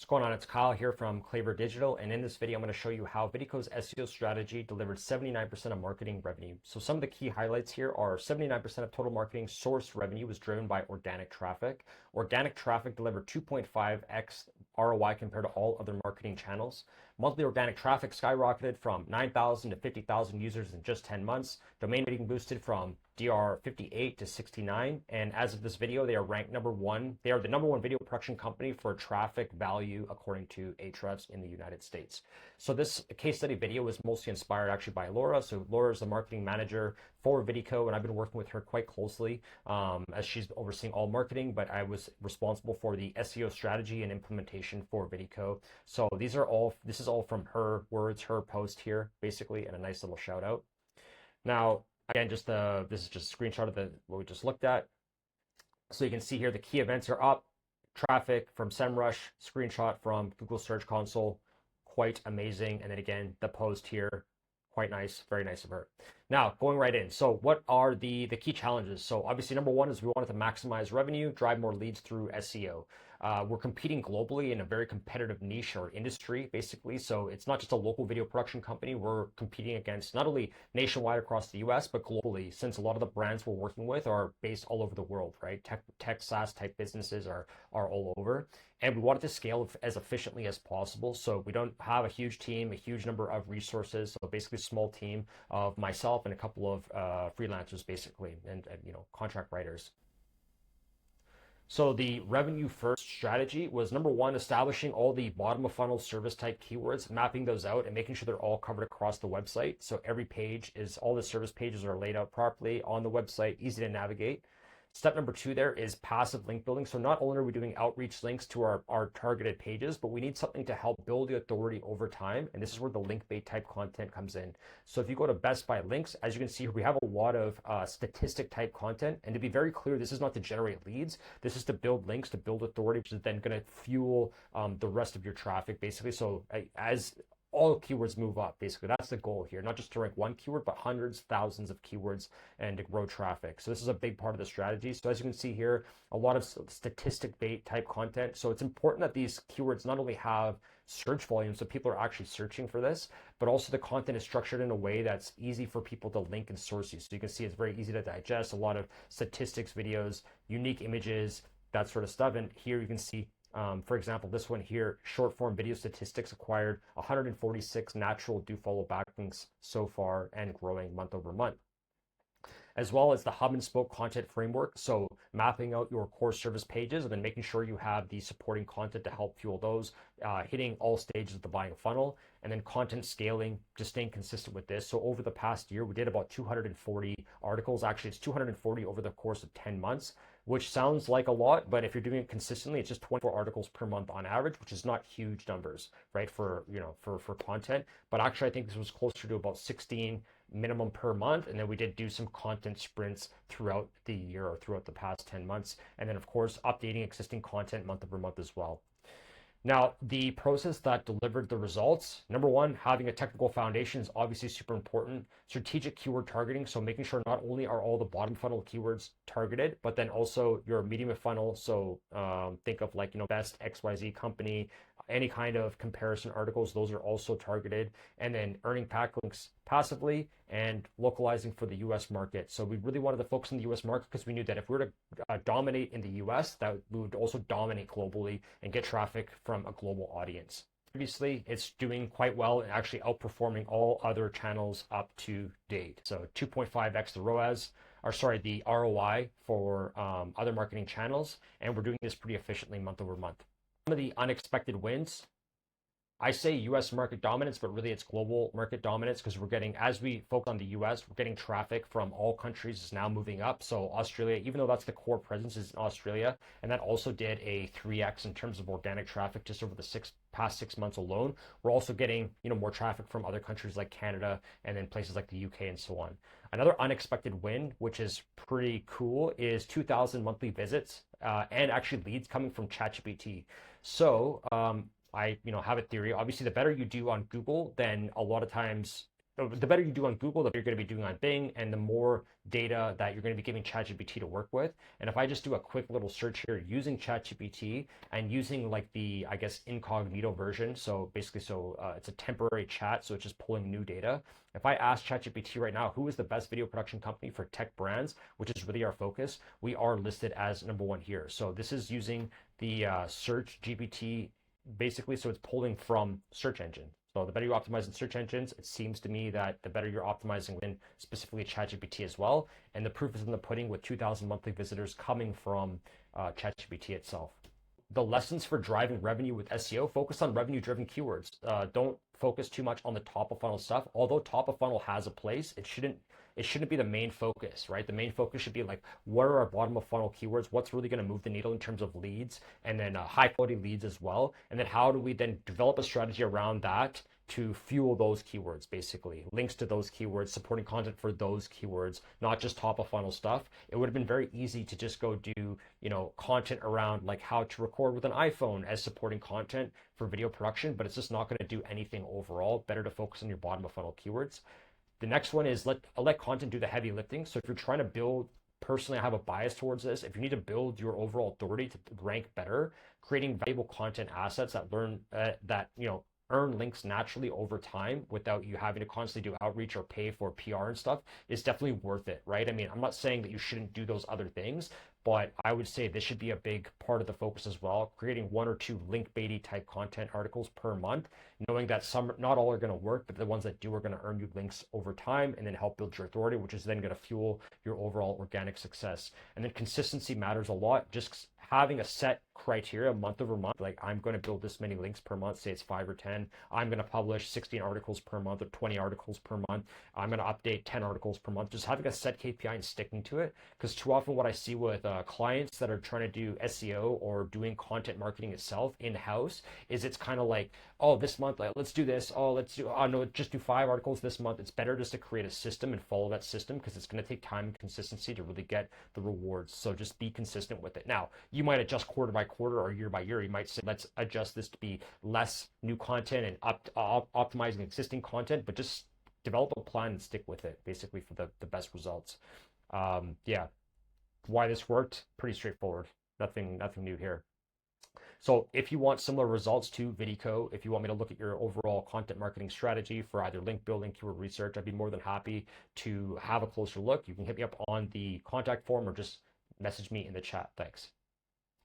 What's going on? It's Kyle here from klaver.digital, and in this video, I'm going to show you how Vidico's SEO strategy delivered 79% of marketing revenue. So some of the key highlights here are 79% of total marketing source revenue was driven by organic traffic. Organic traffic delivered 2.5x ROI compared to all other marketing channels. Monthly organic traffic skyrocketed from 9,000 to 50,000 users in just 10 months. Domain rating boosted from DR 58 to 69, and as of this video, they are ranked number one. They are the number one video production company for traffic value according to Ahrefs in the United States. So this case study video was mostly inspired actually by Laura. So Laura is the marketing manager for Vidico, and I've been working with her quite closely as she's overseeing all marketing, but I was responsible for the SEO strategy and implementation for Vidico. So this is all from her words, her post here, basically, and a nice little shout out. Now, again, this is just a screenshot of what we just looked at. So you can see here the key events are up. Traffic from SEMrush, screenshot from Google Search Console, quite amazing. And then again, the post here, quite nice, very nice of her. Now, going right in. So what are the key challenges? So obviously, number one is we wanted to maximize revenue, drive more leads through SEO. We're competing globally in a very competitive niche or industry, basically. So it's not just a local video production company. We're competing against not only nationwide across the US, but globally, since a lot of the brands we're working with are based all over the world, right? Tech SaaS type businesses are all over. And we wanted to scale as efficiently as possible. So we don't have a huge team, a huge number of resources. So basically a small team of myself and a couple of freelancers, basically, and contract writers. So the revenue first strategy was number one, establishing all the bottom of funnel service type keywords, mapping those out and making sure they're all covered across the website. So every page all the service pages are laid out properly on the website, easy to navigate. Step number two there is passive link building. So not only are we doing outreach links to our targeted pages, but we need something to help build the authority over time. And this is where the link bait type content comes in. So if you go to Best Buy links, as you can see, we have a lot of statistic type content. And to be very clear, this is not to generate leads. This is to build links, to build authority, which is then going to fuel the rest of your traffic, basically. So as all keywords move up, basically. That's the goal here, not just to rank one keyword, but hundreds, thousands of keywords and to grow traffic. So this is a big part of the strategy. So as you can see here, a lot of statistic bait type content. So it's important that these keywords not only have search volume, so people are actually searching for this, but also the content is structured in a way that's easy for people to link and source you. So you can see it's very easy to digest, a lot of statistics videos, unique images, that sort of stuff. And here you can see for example, this one here, short form video statistics acquired 146 natural do follow backlinks so far and growing month over month. As well as the hub and spoke content framework. So mapping out your core service pages and then making sure you have the supporting content to help fuel those, hitting all stages of the buying funnel, and then content scaling, just staying consistent with this. So over the past year, we did about 240 articles. Actually, it's 240 over the course of 10 months, which sounds like a lot, but if you're doing it consistently, it's just 24 articles per month on average, which is not huge numbers, right? For content. But actually, I think this was closer to about 16 minimum per month. And then we did do some content sprints throughout the year or throughout the past 10 months. And then of course, updating existing content month over month as well. Now, the process that delivered the results, number one, having a technical foundation is obviously super important. Strategic keyword targeting, so making sure not only are all the bottom funnel keywords targeted, but then also your medium funnel. So think of like, best XYZ company, any kind of comparison articles, those are also targeted. And then earning backlinks passively and localizing for the US market. So we really wanted to focus on the US market because we knew that if we were to dominate in the US, that we would also dominate globally and get traffic from a global audience. Previously, it's doing quite well and actually outperforming all other channels up to date. So 2.5x the ROI for other marketing channels, and we're doing this pretty efficiently month over month. Some of the unexpected wins, I say US market dominance, but really it's global market dominance because we're getting, as we focus on the US, we're getting traffic from all countries is now moving up. So Australia, even though that's the core presence is in Australia, and that also did a 3x in terms of organic traffic just over the past 6 months alone. We're also getting, more traffic from other countries like Canada and then places like the UK and so on. Another unexpected win, which is pretty cool, is 2,000 monthly visits and actually leads coming from ChatGPT. So I have a theory. Obviously, the better you do on Google, then a lot of times the better you do on Google, the better you're going to be doing on Bing, and the more data that you're going to be giving ChatGPT to work with. And if I just do a quick little search here using ChatGPT and using like the, I guess, incognito version, so basically, it's a temporary chat, so it's just pulling new data. If I ask ChatGPT right now, who is the best video production company for tech brands, which is really our focus, we are listed as #1 here. So this is using the search GPT basically, so it's pulling from search engine. So the better you optimize in search engines, it seems to me that the better you're optimizing within specifically ChatGPT as well. And the proof is in the pudding with 2,000 monthly visitors coming from ChatGPT itself. The lessons for driving revenue with SEO: focus on revenue-driven keywords. Don't focus too much on the top of funnel stuff. Although top of funnel has a place, it shouldn't be the main focus, right? The main focus should be like, what are our bottom of funnel keywords? What's really going to move the needle in terms of leads, and then high quality leads as well. And then how do we then develop a strategy around that to fuel those keywords, basically links to those keywords, supporting content for those keywords, not just top of funnel stuff. It would have been very easy to just go do, content around like how to record with an iPhone as supporting content for video production, but it's just not going to do anything overall. Better to focus on your bottom of funnel keywords. The next one is let content do the heavy lifting. So if you're trying to build, personally, I have a bias towards this. If you need to build your overall authority to rank better, creating valuable content assets that earn links naturally over time without you having to constantly do outreach or pay for PR and stuff is definitely worth it, right? I mean, I'm not saying that you shouldn't do those other things, but I would say this should be a big part of the focus as well, creating 1 or 2 link baity type content articles per month, knowing that not all are going to work, but the ones that do are going to earn you links over time and then help build your authority, which is then going to fuel your overall organic success. And then consistency matters a lot. Just having a set criteria month over month, like I'm going to build this many links per month, say it's 5 or 10. I'm going to publish 16 articles per month or 20 articles per month. I'm going to update 10 articles per month. Just having a set KPI and sticking to it, because too often what I see with clients that are trying to do SEO or doing content marketing itself in-house is it's kind of like, oh, this month, let's do this. Oh, no, just do 5 articles this month. It's better just to create a system and follow that system, because it's going to take time and consistency to really get the rewards. So just be consistent with it. Now, you might adjust quarter by quarter or year by year. You might say, let's adjust this to be less new content and optimizing existing content, but just develop a plan and stick with it, basically, for the best results. Yeah. Why this worked? Pretty straightforward. Nothing new here. So if you want similar results to Vidico, if you want me to look at your overall content marketing strategy for either link building, keyword research, I'd be more than happy to have a closer look. You can hit me up on the contact form or just message me in the chat. Thanks.